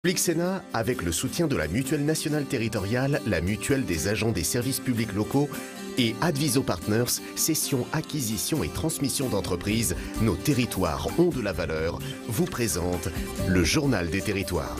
Public Sénat, avec le soutien de la Mutuelle nationale territoriale, la Mutuelle des agents des services publics locaux et Adviso Partners, cession, acquisition et transmission d'entreprises, nos territoires ont de la valeur, vous présente le Journal des territoires.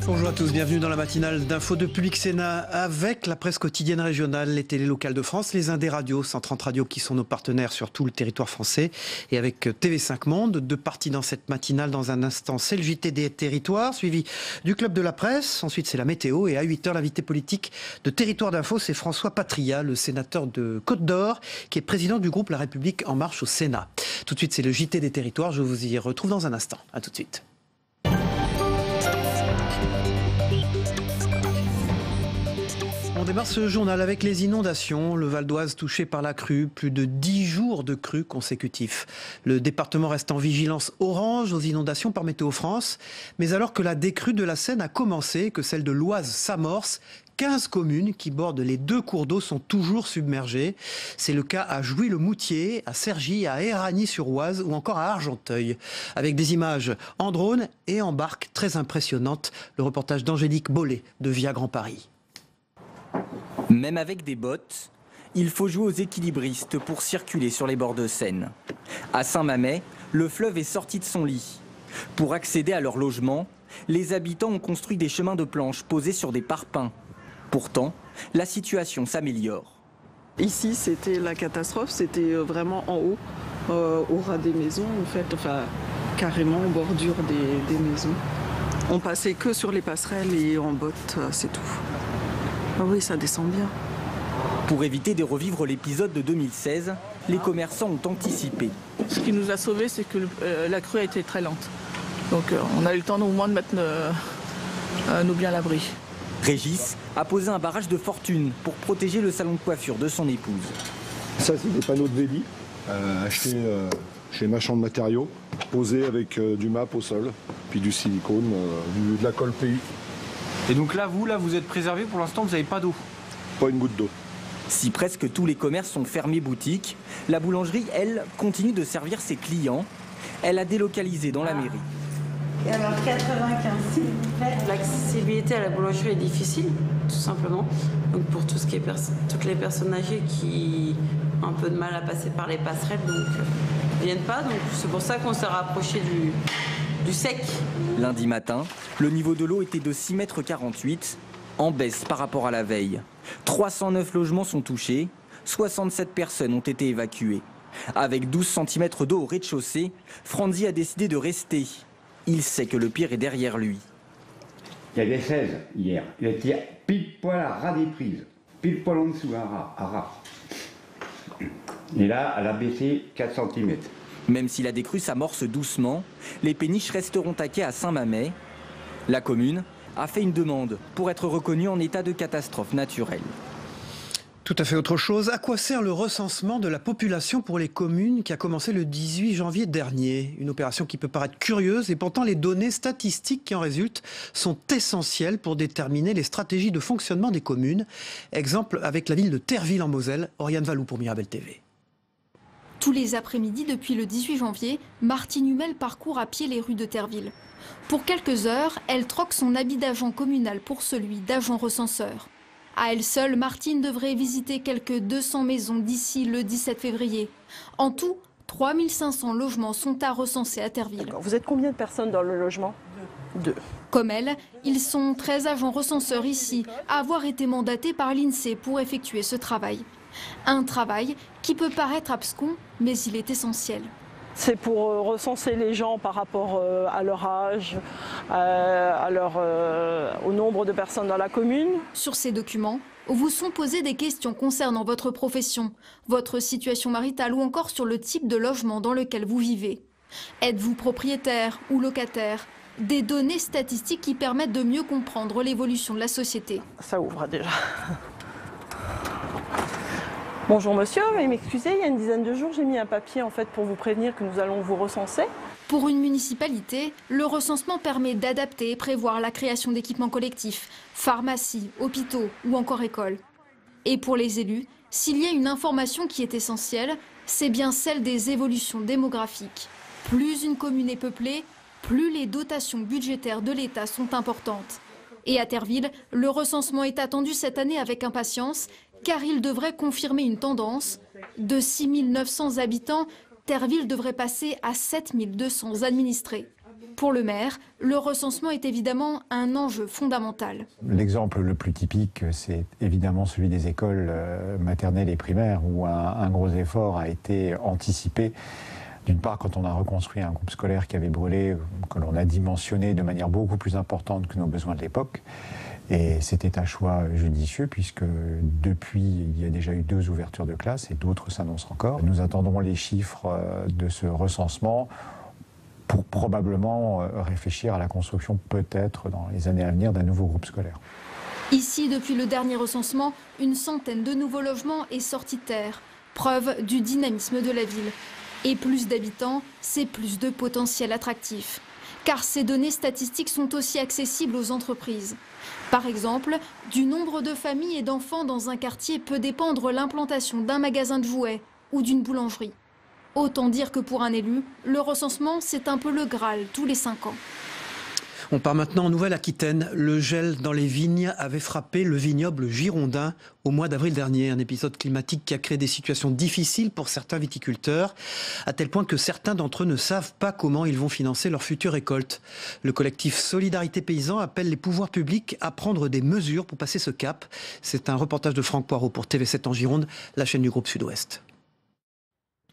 Bonjour à tous, bienvenue dans la matinale d'info de Public Sénat avec la presse quotidienne régionale, les télés locales de France, les Indés radios, 130 radios qui sont nos partenaires sur tout le territoire français et avec TV5 Monde. Deux parties dans cette matinale. Dans un instant, c'est le JT des territoires suivi du Club de la presse. Ensuite, c'est la météo et à 8h, l'invité politique de Territoire d'Info, c'est François Patria, le sénateur de Côte-d'Or qui est président du groupe La République En Marche au Sénat. Tout de suite, c'est le JT des territoires. Je vous y retrouve dans un instant. À tout de suite. On démarre ce journal avec les inondations. Le Val d'Oise touché par la crue, plus de 10 jours de crue consécutifs. Le département reste en vigilance orange aux inondations par Météo France. Mais alors que la décrue de la Seine a commencé, que celle de l'Oise s'amorce, 15 communes qui bordent les deux cours d'eau sont toujours submergées. C'est le cas à Jouy-le-Moutier, à Cergy, à Éragny-sur-Oise ou encore à Argenteuil. Avec des images en drone et en barque très impressionnantes. Le reportage d'Angélique Bollet de Via Grand Paris. Même avec des bottes, il faut jouer aux équilibristes pour circuler sur les bords de Seine. À Saint-Mamet, le fleuve est sorti de son lit. Pour accéder à leur logement, les habitants ont construit des chemins de planches posés sur des parpaings. Pourtant, la situation s'améliore. Ici, c'était la catastrophe, c'était vraiment en haut, au ras des maisons, en fait, enfin, carrément en bordure des maisons. On passait que sur les passerelles et en bottes, c'est tout. Ah oui, ça descend bien. Pour éviter de revivre l'épisode de 2016, les commerçants ont anticipé. Ce qui nous a sauvés, c'est que la crue a été très lente. Donc on a eu le temps au moins de mettre nos biens à l'abri. Régis a posé un barrage de fortune pour protéger le salon de coiffure de son épouse. Ça, c'est des panneaux de Véli, achetés chez Marchand de Matériaux, posés avec du MAP au sol, puis du silicone, de la colle PU. Et donc là, vous êtes préservé pour l'instant, vous n'avez pas d'eau? Pas une goutte d'eau. Si presque tous les commerces sont fermés boutiques, la boulangerie, elle, continue de servir ses clients. Elle a délocalisé dans la mairie. Et alors 95, s'il vous plaît. L'accessibilité à la boulangerie est difficile, tout simplement. Donc pour tout ce qui est toutes les personnes âgées qui ont un peu de mal à passer par les passerelles, donc ne viennent pas. Donc c'est pour ça qu'on s'est rapproché du sec. Lundi matin, le niveau de l'eau était de 6,48 m, en baisse par rapport à la veille. 309 logements sont touchés, 67 personnes ont été évacuées. Avec 12 cm d'eau au rez-de-chaussée, Franzi a décidé de rester. Il sait que le pire est derrière lui. Il y avait 16 hier. Il était pile poil à ras des prises, pile poil en dessous, à ras. Et là, elle a baissé 4 cm. Même si la décrue s'amorce doucement, les péniches resteront à quai à Saint-Mamet. La commune a fait une demande pour être reconnue en état de catastrophe naturelle. Tout à fait autre chose. À quoi sert le recensement de la population pour les communes qui a commencé le 18 janvier dernier? Une opération qui peut paraître curieuse et pourtant les données statistiques qui en résultent sont essentielles pour déterminer les stratégies de fonctionnement des communes. Exemple avec la ville de Terville en Moselle. Oriane Valou pour Mirabel TV. Tous les après-midi, depuis le 18 janvier, Martine Hummel parcourt à pied les rues de Terville. Pour quelques heures, elle troque son habit d'agent communal pour celui d'agent recenseur. À elle seule, Martine devrait visiter quelques 200 maisons d'ici le 17 février. En tout, 3500 logements sont à recenser à Terville. Vous êtes combien de personnes dans le logement? 2. Comme elle, ils sont 13 agents recenseurs ici à avoir été mandatés par l'INSEE pour effectuer ce travail. Un travail qui peut paraître abscon, mais il est essentiel. C'est pour recenser les gens par rapport à leur âge, au nombre de personnes dans la commune. Sur ces documents, vous sont posées des questions concernant votre profession, votre situation maritale ou encore sur le type de logement dans lequel vous vivez. Êtes-vous propriétaire ou locataire? Des données statistiques qui permettent de mieux comprendre l'évolution de la société. Ça ouvre déjà. Bonjour monsieur, veuillez m'excuser, il y a une dizaine de jours, j'ai mis un papier en fait pour vous prévenir que nous allons vous recenser. Pour une municipalité, le recensement permet d'adapter et prévoir la création d'équipements collectifs, pharmacies, hôpitaux ou encore écoles. Et pour les élus, S'il y a une information qui est essentielle, c'est bien celle des évolutions démographiques. Plus une commune est peuplée, plus les dotations budgétaires de l'État sont importantes. Et à Terville, le recensement est attendu cette année avec impatience, car il devrait confirmer une tendance. De 6 900 habitants, Terville devrait passer à 7 200 administrés. Pour le maire, le recensement est évidemment un enjeu fondamental. L'exemple le plus typique, c'est évidemment celui des écoles maternelles et primaires, où un gros effort a été anticipé. D'une part, quand on a reconstruit un groupe scolaire qui avait brûlé, que l'on a dimensionné de manière beaucoup plus importante que nos besoins de l'époque. Et c'était un choix judicieux, puisque depuis, il y a déjà eu 2 ouvertures de classes et d'autres s'annoncent encore. Nous attendrons les chiffres de ce recensement pour probablement réfléchir à la construction, peut-être dans les années à venir, d'un nouveau groupe scolaire. Ici, depuis le dernier recensement, une centaine de nouveaux logements est sorti de terre, preuve du dynamisme de la ville. Et plus d'habitants, c'est plus de potentiel attractif. Car ces données statistiques sont aussi accessibles aux entreprises. Par exemple, du nombre de familles et d'enfants dans un quartier peut dépendre l'implantation d'un magasin de jouets ou d'une boulangerie. Autant dire que pour un élu, le recensement, c'est un peu le Graal tous les 5 ans. On part maintenant en Nouvelle-Aquitaine. Le gel dans les vignes avait frappé le vignoble girondin au mois d'avril dernier. Un épisode climatique qui a créé des situations difficiles pour certains viticulteurs, à tel point que certains d'entre eux ne savent pas comment ils vont financer leur future récolte. Le collectif Solidarité Paysans appelle les pouvoirs publics à prendre des mesures pour passer ce cap. C'est un reportage de Franck Poirot pour TV7 en Gironde, la chaîne du groupe Sud-Ouest.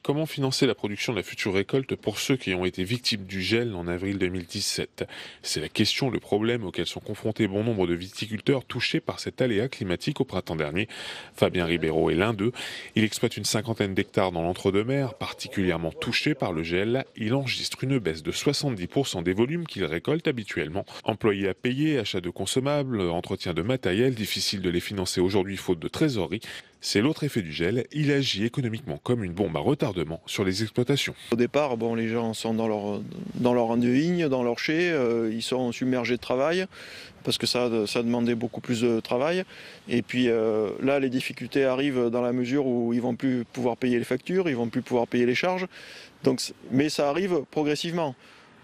Comment financer la production de la future récolte pour ceux qui ont été victimes du gel en avril 2017 ? C'est la question, le problème auquel sont confrontés bon nombre de viticulteurs touchés par cet aléa climatique au printemps dernier. Fabien Ribeiro est l'un d'eux. Il exploite une 50aine d'hectares dans l'Entre-deux-Mers, particulièrement touché par le gel. Il enregistre une baisse de 70% des volumes qu'il récolte habituellement. Employés à payer, achat de consommables, entretien de matériel, difficile de les financer aujourd'hui faute de trésorerie. C'est l'autre effet du gel, il agit économiquement comme une bombe à retardement sur les exploitations. Au départ, les gens sont dans leur rang de vigne, dans leur chai, ils sont submergés de travail, parce que ça demandait beaucoup plus de travail. Et puis là, les difficultés arrivent dans la mesure où ils ne vont plus pouvoir payer les factures, ils ne vont plus pouvoir payer les charges. Mais ça arrive progressivement.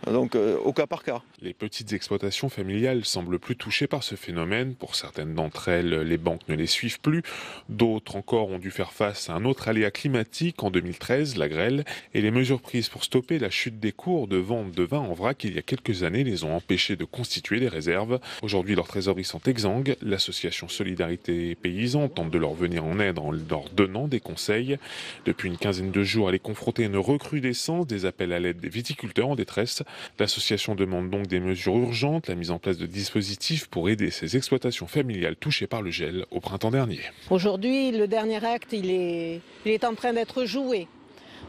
Donc au cas par cas. Les petites exploitations familiales semblent plus touchées par ce phénomène. Pour certaines d'entre elles, les banques ne les suivent plus. D'autres encore ont dû faire face à un autre aléa climatique en 2013, la grêle. Et les mesures prises pour stopper la chute des cours de vente de vin en vrac il y a quelques années les ont empêchés de constituer des réserves. Aujourd'hui, leurs trésoreries sont exsangues. L'association Solidarité Paysans tente de leur venir en aide en leur donnant des conseils. Depuis une quinzaine de jours, elle est confrontée à une recrudescence des appels à l'aide des viticulteurs en détresse. L'association demande donc des mesures urgentes, la mise en place de dispositifs pour aider ces exploitations familiales touchées par le gel au printemps dernier. Aujourd'hui, le dernier acte, il est en train d'être joué.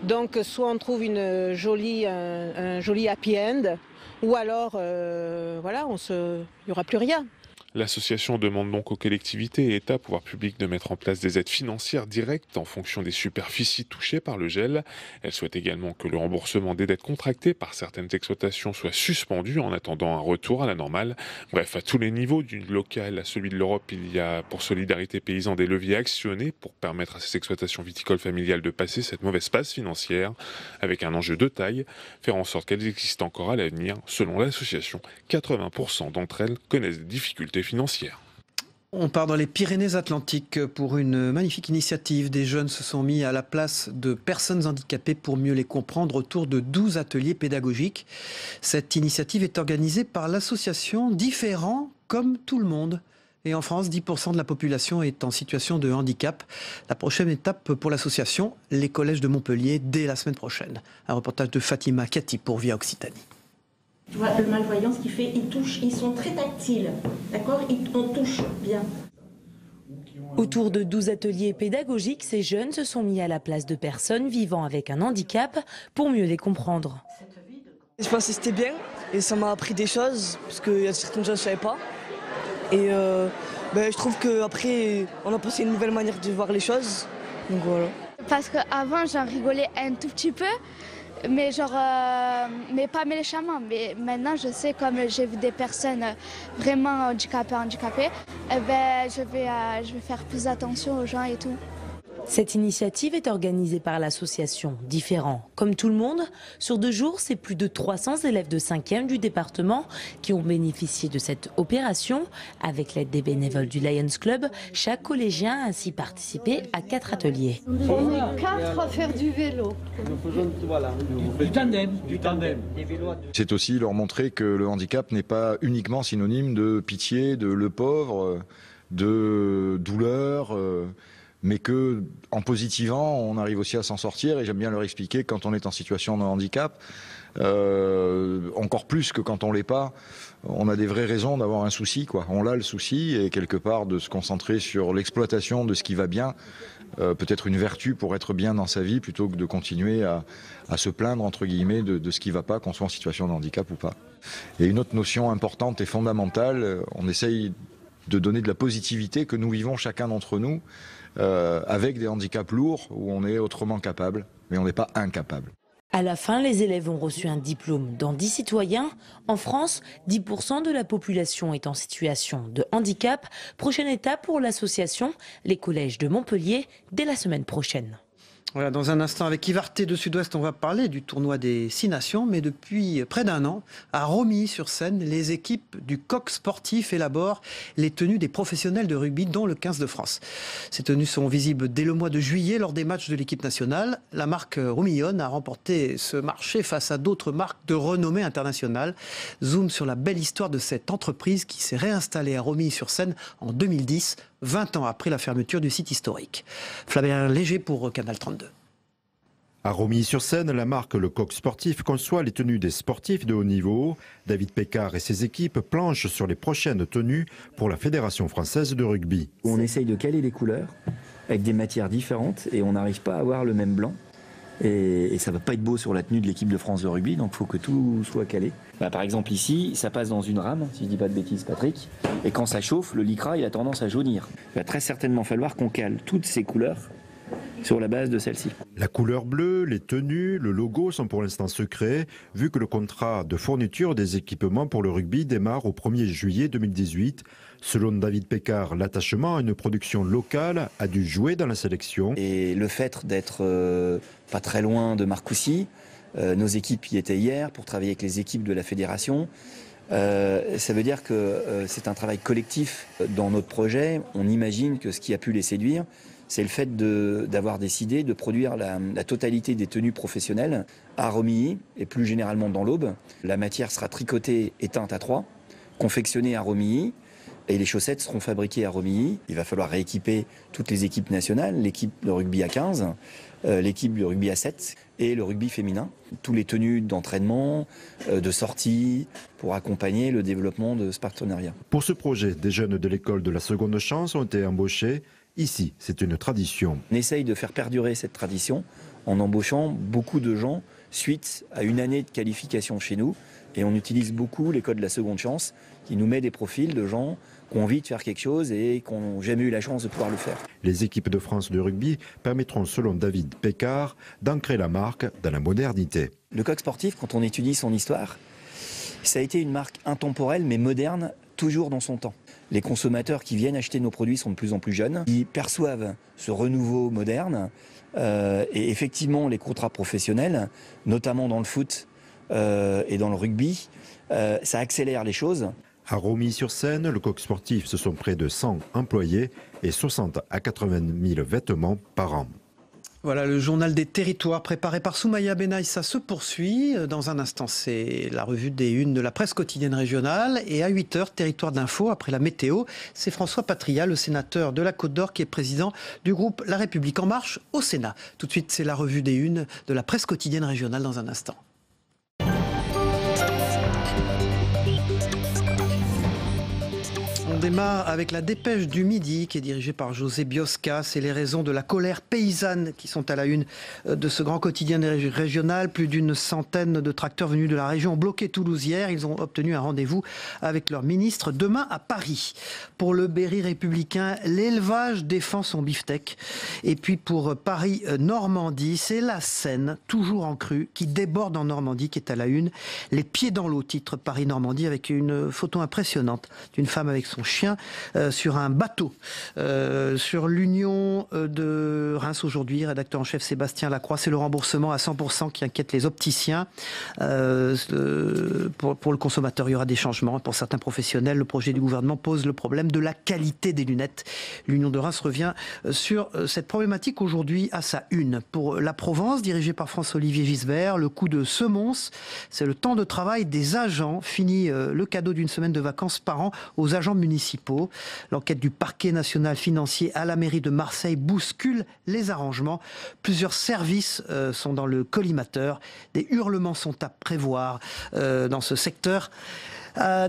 Donc soit on trouve un joli happy end, ou alors il n'y aura plus rien. L'association demande donc aux collectivités et États, pouvoirs publics, de mettre en place des aides financières directes en fonction des superficies touchées par le gel. Elle souhaite également que le remboursement des dettes contractées par certaines exploitations soit suspendu en attendant un retour à la normale. Bref, à tous les niveaux, du local à celui de l'Europe, il y a pour Solidarité Paysans des leviers actionnés pour permettre à ces exploitations viticoles familiales de passer cette mauvaise passe financière avec un enjeu de taille, faire en sorte qu'elles existent encore à l'avenir. Selon l'association, 80% d'entre elles connaissent des difficultés financière. On part dans les Pyrénées-Atlantiques pour une magnifique initiative. Des jeunes se sont mis à la place de personnes handicapées pour mieux les comprendre autour de 12 ateliers pédagogiques. Cette initiative est organisée par l'association Différents comme tout le monde. Et en France, 10% de la population est en situation de handicap. La prochaine étape pour l'association, les collèges de Montpellier dès la semaine prochaine. Un reportage de Fatima Kati pour Via Occitanie. Tu vois, le malvoyant, ce qu'il fait, il touche, ils sont très tactiles, d'accord ? On touche bien. Autour de 12 ateliers pédagogiques, ces jeunes se sont mis à la place de personnes vivant avec un handicap pour mieux les comprendre. Je pense que c'était bien et ça m'a appris des choses, parce qu'il y a certaines choses que je ne savais pas. Et je trouve qu'après, on a passé une nouvelle manière de voir les choses. Donc voilà. Parce qu'avant, j'en rigolais un tout petit peu. Mais mais pas méchamment. Mais maintenant, je sais, comme j'ai vu des personnes vraiment handicapées, je vais faire plus attention aux gens et tout. Cette initiative est organisée par l'association Différents comme tout le monde. Sur 2 jours, c'est plus de 300 élèves de 5e du département qui ont bénéficié de cette opération. Avec l'aide des bénévoles du Lions Club, chaque collégien a ainsi participé à 4 ateliers. On est 4 à faire du vélo. Du tandem. C'est aussi leur montrer que le handicap n'est pas uniquement synonyme de pitié, de le pauvre, de douleur, mais que en positivant, on arrive aussi à s'en sortir. Et j'aime bien leur expliquer que quand on est en situation de handicap, encore plus que quand on l'est pas, on a des vraies raisons d'avoir un souci, quoi. On a le souci, et quelque part de se concentrer sur l'exploitation de ce qui va bien, peut-être une vertu pour être bien dans sa vie, plutôt que de continuer à se plaindre, entre guillemets, de ce qui ne va pas, qu'on soit en situation de handicap ou pas. Et une autre notion importante et fondamentale, on essaye de donner de la positivité que nous vivons chacun d'entre nous, avec des handicaps lourds où on est autrement capable, mais on n'est pas incapable. À la fin, les élèves ont reçu un diplôme dans 10 citoyens. En France, 10% de la population est en situation de handicap. Prochaine étape pour l'association, les collèges de Montpellier dès la semaine prochaine. Voilà, dans un instant, avec Yvarté de Sud-Ouest, on va parler du tournoi des 6 nations. Mais depuis près d'1 an, à Romilly-sur-Seine, les équipes du Coq Sportif élaborent les tenues des professionnels de rugby, dont le 15 de France. Ces tenues sont visibles dès le mois de juillet lors des matchs de l'équipe nationale. La marque Romillon a remporté ce marché face à d'autres marques de renommée internationale. Zoom sur la belle histoire de cette entreprise qui s'est réinstallée à Romilly-sur-Seine en 2010, 20 ans après la fermeture du site historique. Flavien Léger pour Canal 32. À Romilly-sur-Seine, la marque Le Coq Sportif conçoit les tenues des sportifs de haut niveau. David Pécard et ses équipes planchent sur les prochaines tenues pour la Fédération française de rugby. On essaye de caler les couleurs avec des matières différentes et on n'arrive pas à avoir le même blanc. Et ça ne va pas être beau sur la tenue de l'équipe de France de rugby, donc il faut que tout soit calé. Par exemple ici, ça passe dans une rame, si je ne dis pas de bêtises Patrick, et quand ça chauffe, le lycra il a tendance à jaunir. Il va très certainement falloir qu'on cale toutes ces couleurs sur la base de celle-ci. La couleur bleue, les tenues, le logo sont pour l'instant secrets, vu que le contrat de fourniture des équipements pour le rugby démarre au 1er juillet 2018. Selon David Pécard, l'attachement à une production locale a dû jouer dans la sélection. Et le fait d'être pas très loin de Marcoussis, nos équipes y étaient hier pour travailler avec les équipes de la fédération. Ça veut dire que c'est un travail collectif dans notre projet. On imagine que ce qui a pu les séduire, c'est le fait d'avoir décidé de produire la totalité des tenues professionnelles à Romilly et plus généralement dans l'Aube. La matière sera tricotée et teinte à 3, confectionnée à Romilly et les chaussettes seront fabriquées à Romilly. Il va falloir rééquiper toutes les équipes nationales, l'équipe de rugby à 15, l'équipe de rugby à 7 et le rugby féminin. Tous les tenues d'entraînement, de sortie pour accompagner le développement de ce partenariat. Pour ce projet, des jeunes de l'école de la seconde chance ont été embauchés. Ici, c'est une tradition. On essaye de faire perdurer cette tradition en embauchant beaucoup de gens suite à une année de qualification chez nous. Et on utilise beaucoup l'école de la seconde chance qui nous met des profils de gens qui ont envie de faire quelque chose et qui n'ont jamais eu la chance de pouvoir le faire. Les équipes de France de rugby permettront, selon David Pécard, d'ancrer la marque dans la modernité. Le Coq Sportif, quand on étudie son histoire, ça a été une marque intemporelle mais moderne, toujours dans son temps. Les consommateurs qui viennent acheter nos produits sont de plus en plus jeunes. Ils perçoivent ce renouveau moderne et effectivement les contrats professionnels, notamment dans le foot et dans le rugby, ça accélère les choses. À Romilly-sur-Seine, le Coq Sportif, ce sont près de 100 employés et 60 à 80 000 vêtements par an. Voilà, le journal des territoires préparé par Soumaya Benaï, ça se poursuit. Dans un instant, c'est la revue des unes de la presse quotidienne régionale. Et à 8h, territoire d'info, après la météo, c'est François Patria, le sénateur de la Côte d'Or, qui est président du groupe La République En Marche au Sénat. Tout de suite, c'est la revue des unes de la presse quotidienne régionale dans un instant. On démarre avec la dépêche du midi qui est dirigée par José Biosca. C'est les raisons de la colère paysanne qui sont à la une de ce grand quotidien régional. Plus d'une centaine de tracteurs venus de la région ont bloqué Toulouse hier. Ils ont obtenu un rendez-vous avec leur ministre demain à Paris. Pour le Berry républicain, l'élevage défend son beefsteak. Et puis pour Paris-Normandie, c'est la Seine, toujours en crue, qui déborde en Normandie, qui est à la une. Les pieds dans l'eau, titre Paris-Normandie, avec une photo impressionnante d'une femme avec son chien entretien sur un bateau. Sur l'Union de Reims aujourd'hui, rédacteur en chef Sébastien Lacroix, c'est le remboursement à 100% qui inquiète les opticiens. Pour le consommateur, il y aura des changements. Pour certains professionnels, le projet du gouvernement pose le problème de la qualité des lunettes. L'Union de Reims revient sur cette problématique aujourd'hui à sa une. Pour la Provence, dirigée par François-Olivier Gisbert, le coup de semonce, c'est le temps de travail des agents. Fini le cadeau d'une semaine de vacances par an aux agents municipaux. L'enquête du parquet national financier à la mairie de Marseille bouscule les arrangements. Plusieurs services sont dans le collimateur. Des hurlements sont à prévoir dans ce secteur.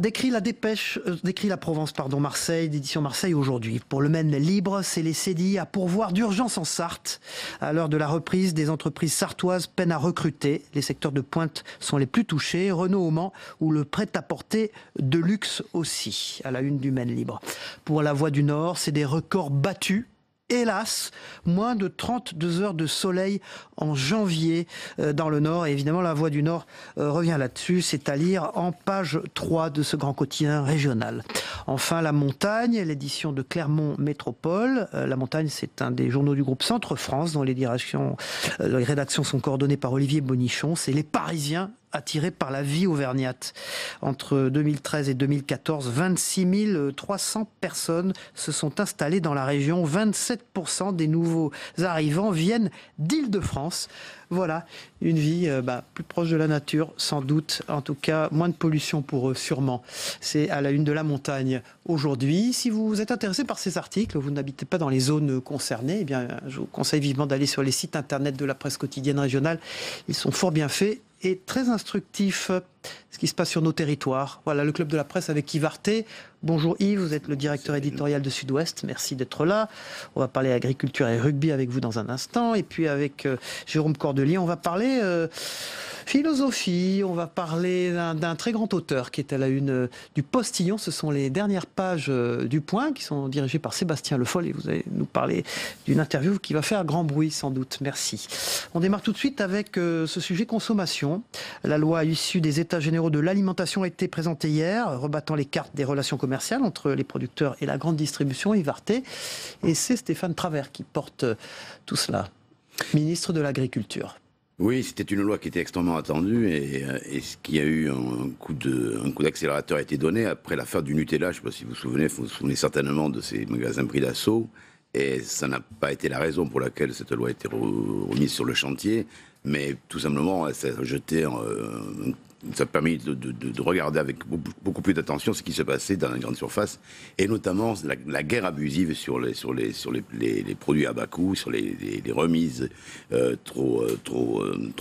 Décrit la Provence, Marseille, d'édition Marseille aujourd'hui. Pour le Maine libre, c'est les CDI à pourvoir d'urgence en Sarthe. À l'heure de la reprise, des entreprises sartoises peinent à recruter. Les secteurs de pointe sont les plus touchés. Renault au Mans ou le prêt-à-porter de luxe aussi, à la une du Maine libre. Pour la Voie du Nord, c'est des records battus. Hélas, moins de 32 heures de soleil en janvier dans le Nord. Et évidemment, la Voix du Nord revient là-dessus. C'est à lire en page 3 de ce grand quotidien régional. Enfin, la montagne, l'édition de Clermont Métropole. La montagne, c'est un des journaux du groupe Centre France, dont les rédactions sont coordonnées par Olivier Bonichon. C'est les Parisiens attirés par la vie auvergnate. Entre 2013 et 2014, 26 300 personnes se sont installées dans la région. 27% des nouveaux arrivants viennent d'Île-de-France. Voilà, une vie plus proche de la nature, sans doute. En tout cas, moins de pollution pour eux, sûrement. C'est à la une de la montagne aujourd'hui. Si vous êtes intéressé par ces articles, vous n'habitez pas dans les zones concernées, eh bien, je vous conseille vivement d'aller sur les sites internet de la presse quotidienne régionale. Ils sont fort bien faits et très instructifs, ce qui se passe sur nos territoires. Voilà, le Club de la Presse avec Yves Arté. Bonjour Yves, vous êtes le directeur éditorial de Sud-Ouest, merci d'être là. On va parler agriculture et rugby avec vous dans un instant. Et puis avec Jérôme Cordelier, on va parler philosophie, on va parler d'un très grand auteur qui est à la une du Postillon. Ce sont les dernières pages du Point qui sont dirigées par Sébastien Le Foll et vous allez nous parler d'une interview qui va faire grand bruit sans doute. Merci. On démarre tout de suite avec ce sujet consommation. La loi issue des États généraux de l'alimentation a été présentée hier, rebattant les cartes des relations commerciales entre les producteurs et la grande distribution, Yves Arté. Et c'est Stéphane Travert qui porte tout cela, ministre de l'Agriculture. Oui, c'était une loi qui était extrêmement attendue et ce qui a eu un coup d'accélérateur a été donné après l'affaire du Nutella. Je ne sais pas si vous vous souvenez certainement de ces magasins pris d'assaut. Et ça n'a pas été la raison pour laquelle cette loi a été remise sur le chantier, mais tout simplement, ça a permis de regarder avec beaucoup plus d'attention ce qui se passait dans la grande surface, et notamment la guerre abusive sur les produits à bas coût, sur les remises trop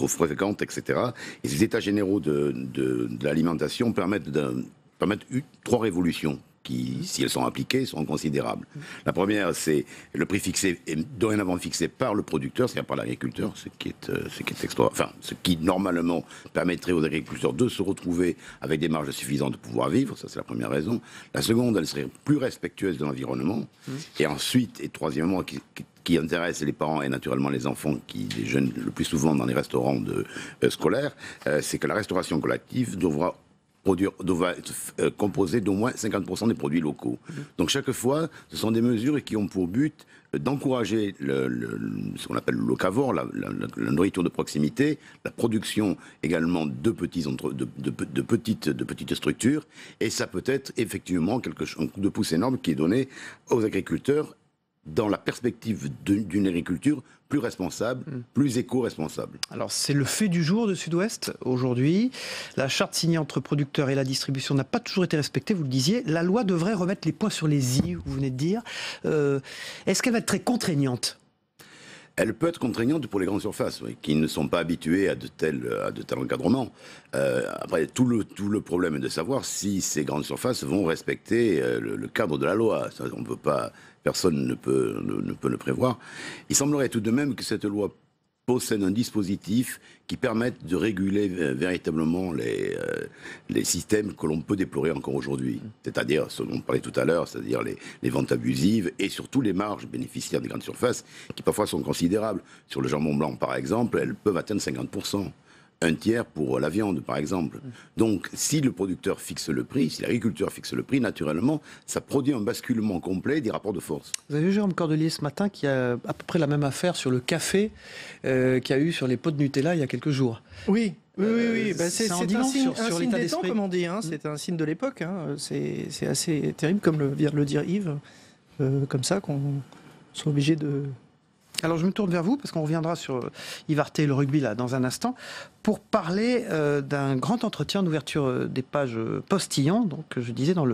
fréquentes, etc. Et ces états généraux de l'alimentation permettent 3 révolutions qui, si elles sont appliquées, seront considérables. La première, c'est le prix fixé, est dorénavant fixé par le producteur, c'est-à-dire par l'agriculteur, ce qui normalement permettrait aux agriculteurs de se retrouver avec des marges suffisantes de pouvoir vivre, ça c'est la première raison. La seconde, elle serait plus respectueuse de l'environnement. Et ensuite, et troisièmement, qui intéresse les parents et naturellement les enfants, les jeunes le plus souvent dans les restaurants scolaires, c'est que la restauration collective devra être composé d'au moins 50% des produits locaux. Donc chaque fois, ce sont des mesures qui ont pour but d'encourager ce qu'on appelle le locavore, la nourriture de proximité, la production également de petites structures, et ça peut être effectivement un coup de pouce énorme qui est donné aux agriculteurs dans la perspective d'une agriculture plus responsable, plus éco-responsable. Alors c'est le fait du jour de Sud-Ouest aujourd'hui. La charte signée entre producteurs et la distribution n'a pas toujours été respectée, vous le disiez. La loi devrait remettre les points sur les i, vous venez de dire. Est-ce qu'elle va être très contraignante ? Elle peut être contraignante pour les grandes surfaces, oui, qui ne sont pas habituées à de tels encadrements. Après, tout le problème est de savoir si ces grandes surfaces vont respecter le cadre de la loi. Ça, on peut pas, personne ne peut le prévoir. Il semblerait tout de même que cette loi possède un dispositif qui permette de réguler véritablement les systèmes que l'on peut déplorer encore aujourd'hui. C'est-à-dire, ce dont on parlait tout à l'heure, c'est-à-dire les ventes abusives et surtout les marges bénéficiaires des grandes surfaces qui parfois sont considérables. Sur le jambon blanc, par exemple, elles peuvent atteindre 50%. un tiers pour la viande, par exemple. Donc, si le producteur fixe le prix, si l'agriculteur fixe le prix, naturellement, ça produit un basculement complet des rapports de force. Vous avez vu Jérôme Cordelier ce matin qui a à peu près la même affaire sur le café qu'il y a eu sur les pots de Nutella il y a quelques jours. Oui. Bah, c'est un signe, sur signe des temps, comme on dit. Hein. C'est un signe de l'époque. Hein. C'est assez terrible, comme vient de le dire Yves. Comme ça, qu'on soit obligé de... Alors je me tourne vers vous, parce qu'on reviendra sur Yves Arté et le rugby là, dans un instant, pour parler d'un grand entretien d'ouverture des pages Postillon, donc je disais dans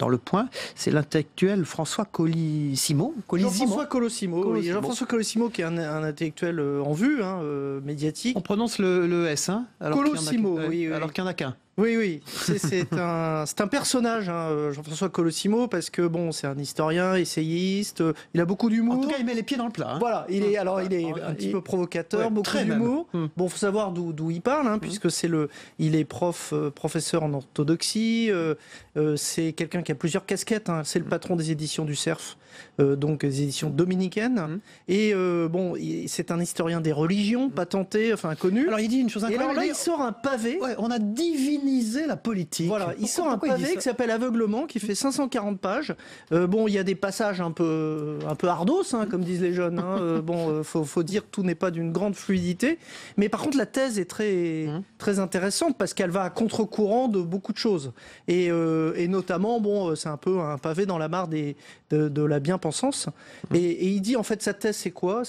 le point, c'est l'intellectuel François Colosimo. Jean-François Colosimo, oui. Jean-François Colosimo qui est un intellectuel en vue, hein, médiatique. On prononce le S, hein, Colosimo, oui. Alors qu'il n'y en a qu'un. Oui. C'est un personnage, hein, Jean-François Colosimo, parce que bon, c'est un historien, essayiste, il a beaucoup d'humour. En tout cas, il met les pieds dans le plat. Hein. Voilà, il est un petit peu provocateur, beaucoup d'humour. Bon, faut savoir d'où il parle, hein, puisque il est professeur en orthodoxie. C'est quelqu'un qui a plusieurs casquettes. Hein, c'est le patron des éditions du Cerf, donc des éditions dominicaines. Et bon, c'est un historien des religions, patenté, enfin connu. Alors il dit une chose incroyable. Et alors là, il sort un pavé. Ouais, on a divinisé la politique. Voilà, il sort un pavé qui s'appelle Aveuglement, qui fait 540 pages. Bon, il y a des passages un peu ardos, hein, comme disent les jeunes. Hein. Bon, faut dire que tout n'est pas d'une grande fluidité. Mais par contre, la thèse est très intéressante parce qu'elle va à contre-courant de beaucoup de choses. Et notamment, bon, c'est un peu un pavé dans la mare de la bien-pensance. Et il dit, en fait, sa thèse, c'est quoi ?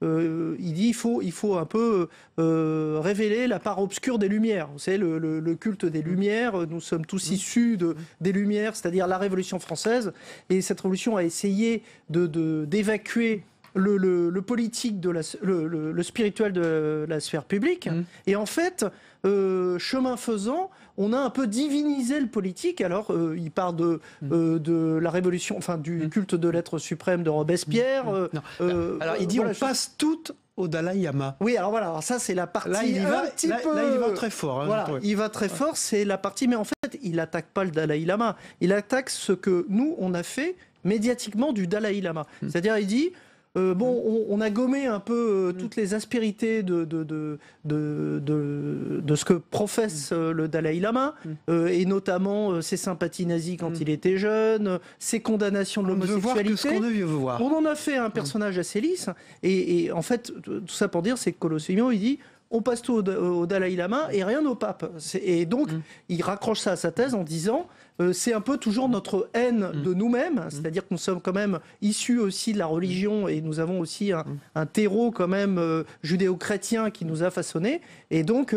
Il dit il faut un peu révéler la part obscure des Lumières. Vous savez, le culte des Lumières, nous sommes tous issus des Lumières, c'est-à-dire la Révolution française. Et cette révolution a essayé d'évacuer le politique, le spirituel de la sphère publique. Et en fait, chemin faisant, on a un peu divinisé le politique. Alors, il part de la révolution, enfin du culte de l'être suprême de Robespierre. Alors, il dit on passe tout au Dalai Lama. Oui, alors voilà, alors ça c'est la partie. Là, il va très fort. Hein, voilà, il va très fort, c'est la partie. Mais en fait, il attaque pas le Dalai Lama. Il attaque ce que nous on a fait médiatiquement du Dalai Lama. C'est-à-dire, il dit. On a gommé un peu toutes les aspérités de ce que professe le Dalai Lama, et notamment ses sympathies nazies quand il était jeune, ses condamnations de l'homosexualité. On en a fait un personnage assez lisse, et en fait, tout ça pour dire, c'est que Colosimo, il dit on passe tout au Dalai Lama et rien au pape. Et donc, il raccroche ça à sa thèse en disant c'est un peu toujours notre haine de nous-mêmes, c'est-à-dire que nous sommes quand même issus aussi de la religion et nous avons aussi un terreau quand même judéo-chrétien qui nous a façonnés. Et donc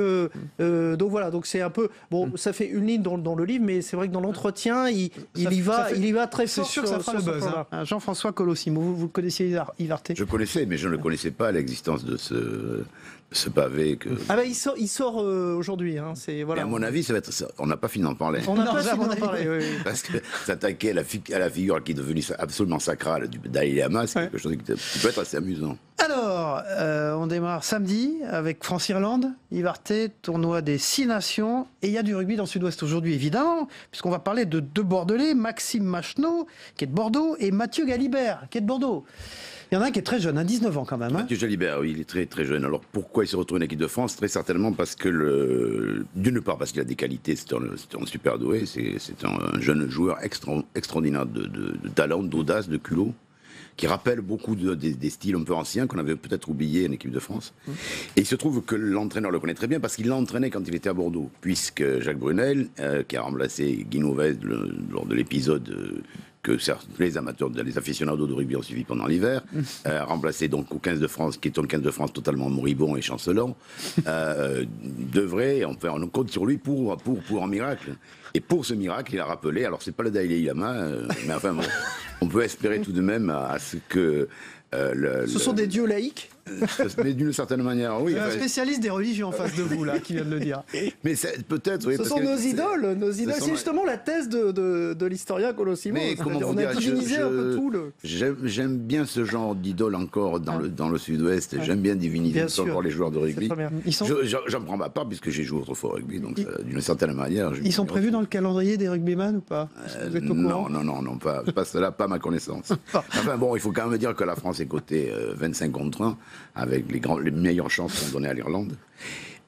voilà, donc c'est un peu bon, ça fait une ligne dans le livre, mais c'est vrai que dans l'entretien, il y va très fort. C'est sûr que ça fera le buzz. Hein. Jean-François Colosimo, vous le connaissiez, Yves Arté ? Je connaissais, mais je ne connaissais pas l'existence de ce pavé que... Ah ben il sort aujourd'hui. Hein, voilà. Et à mon avis, ça va être ça. On n'a pas fini d'en parler. On n'a pas fini d'en parler, oui. Parce que s'attaquer à la figure qui est devenue absolument sacrale du Dalai Lama, c'est quelque chose qui peut être assez amusant. Alors, on démarre samedi avec France-Irlande, Yves Arté, tournoi des 6 nations. Et il y a du rugby dans le Sud-Ouest aujourd'hui, évidemment, puisqu'on va parler de deux Bordelais, Maxime Macheneau, qui est de Bordeaux, et Mathieu Galibert, qui est de Bordeaux. Il y en a un qui est très jeune, 19 ans quand même. Hein. Mathieu Jalibert, oui, il est très très jeune. Alors pourquoi il se retrouve en équipe de France ? Très certainement parce que, d'une part, parce qu'il a des qualités, c'est un super doué, c'est un jeune joueur extraordinaire de talent, d'audace, de culot, qui rappelle beaucoup des styles un peu anciens qu'on avait peut-être oubliés en équipe de France. Et il se trouve que l'entraîneur le connaît très bien parce qu'il l'a entraîné quand il était à Bordeaux, puisque Jacques Brunel, qui a remplacé Guy Novès lors de l'épisode que les amateurs, les aficionados de rugby ont suivi pendant l'hiver, remplacé donc au 15 de France, qui est un 15 de France totalement moribond et chancelant, devrait, enfin, on compte sur lui pour un miracle. Et pour ce miracle, il a rappelé, alors c'est pas le Dalai Lama, mais enfin bon, on peut espérer tout de même à ce que... Ce sont des dieux laïcs. Mais d'une certaine manière, oui. Il y a un spécialiste des religions en face de vous, là, qui vient de le dire. Mais peut-être, oui. Ce sont nos idoles. C'est justement la thèse de l'historien Colosimo. Mais comment on a divinisé un peu tout le... J'aime bien ce genre d'idole encore dans le Sud-Ouest. J'aime bien diviniser encore les joueurs de rugby. J'en prends ma part puisque j'ai joué autrefois au rugby. Donc, d'une certaine manière... Ils sont prévus dans le calendrier des rugbyman ou pas ? Non, pas cela, pas ma connaissance. Enfin bon, il faut quand même dire que la France est cotée 25 contre 1, avec les meilleures chances qu'on donnait à l'Irlande.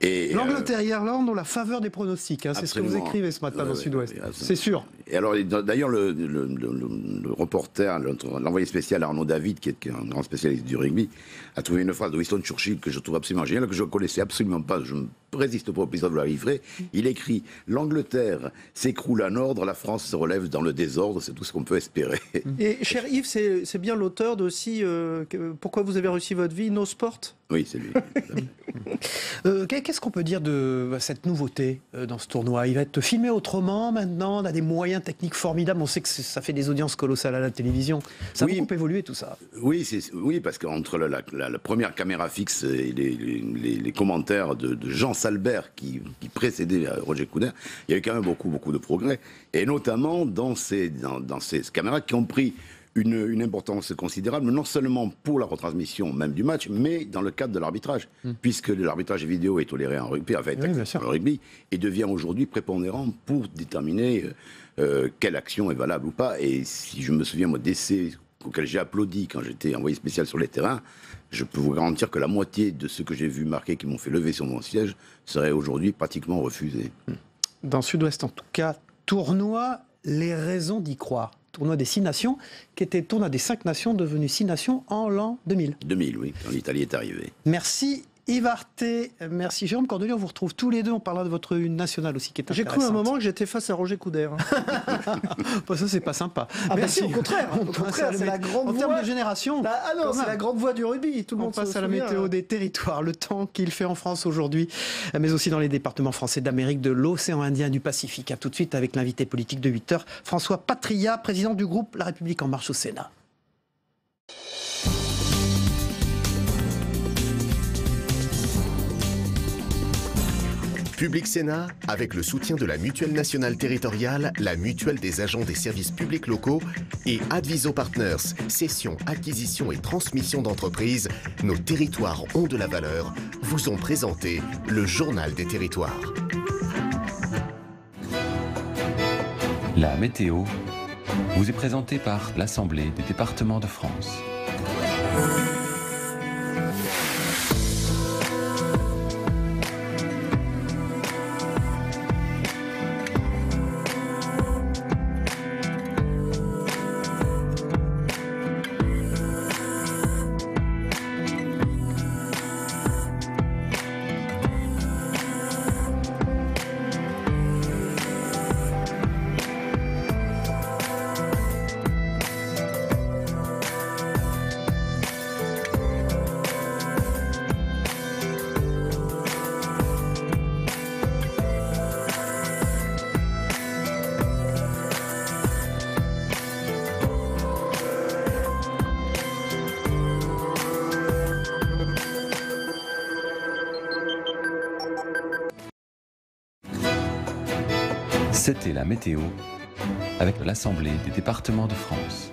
L'Angleterre-Irlande ont la faveur des pronostics, hein, c'est ce que vous écrivez ce matin dans Sud-Ouest. C'est sûr. Et alors, d'ailleurs, le reporter, l'envoyé spécial Arnaud David, qui est un grand spécialiste du rugby, a trouvé une phrase de Winston Churchill que je trouve absolument géniale, que je ne connaissais absolument pas, je ne résiste pas au plaisir de vous la livrer. Il écrit « L'Angleterre s'écroule en ordre, la France se relève dans le désordre, c'est tout ce qu'on peut espérer. » Et cher Yves, c'est bien l'auteur de aussi Pourquoi vous avez réussi votre vie, No Sport? Oui, c'est lui. Qu'est-ce qu'on peut dire de cette nouveauté dans ce tournoi? Il va être filmé autrement maintenant, on a des moyens techniques formidables, on sait que ça fait des audiences colossales à la télévision. Ça a beaucoup évolué tout ça. Oui, parce qu'entre la première caméra fixe et les commentaires de Jean Salbert qui précédait Roger Coudert, il y a eu quand même beaucoup de progrès. Et notamment dans ces caméras qui ont pris une importance considérable, non seulement pour la retransmission même du match, mais dans le cadre de l'arbitrage, puisque l'arbitrage vidéo est toléré en rugby, en fait, le rugby, et devient aujourd'hui prépondérant pour déterminer quelle action est valable ou pas. Et si je me souviens, moi, d'essais auxquels j'ai applaudi quand j'étais envoyé spécial sur les terrains, je peux vous garantir que la moitié de ceux que j'ai vu marquer, qui m'ont fait lever sur mon siège, seraient aujourd'hui pratiquement refusés. Dans Sud-Ouest, en tout cas, tournoi, les raisons d'y croire. Tournoi des 6 nations, qui était tournoi des 5 nations, devenu 6 nations en l'an 2000. 2000, oui, quand l'Italie est arrivée. Merci Yves Arté, merci Jérôme Cordelier, on vous retrouve tous les deux, on parlera de votre une nationale aussi qui est intéressante. J'ai cru un moment que j'étais face à Roger Coudert. Bon, ça c'est pas sympa. Merci. Au contraire, c'est la grande voix. En termes de génération. C'est la grande voix du rugby, tout le monde passe à la météo des territoires, le temps qu'il fait en France aujourd'hui, mais aussi dans les départements français d'Amérique, de l'océan Indien et du Pacifique. A tout de suite avec l'invité politique de 8h, François Patriat, président du groupe La République En Marche au Sénat. Public Sénat, avec le soutien de la Mutuelle Nationale Territoriale, la Mutuelle des agents des services publics locaux et Adviso Partners, cession, acquisition et transmission d'entreprises, nos territoires ont de la valeur, vous ont présenté le Journal des Territoires. La météo vous est présentée par l'Assemblée des départements de France. C'était la météo avec l'Assemblée des départements de France.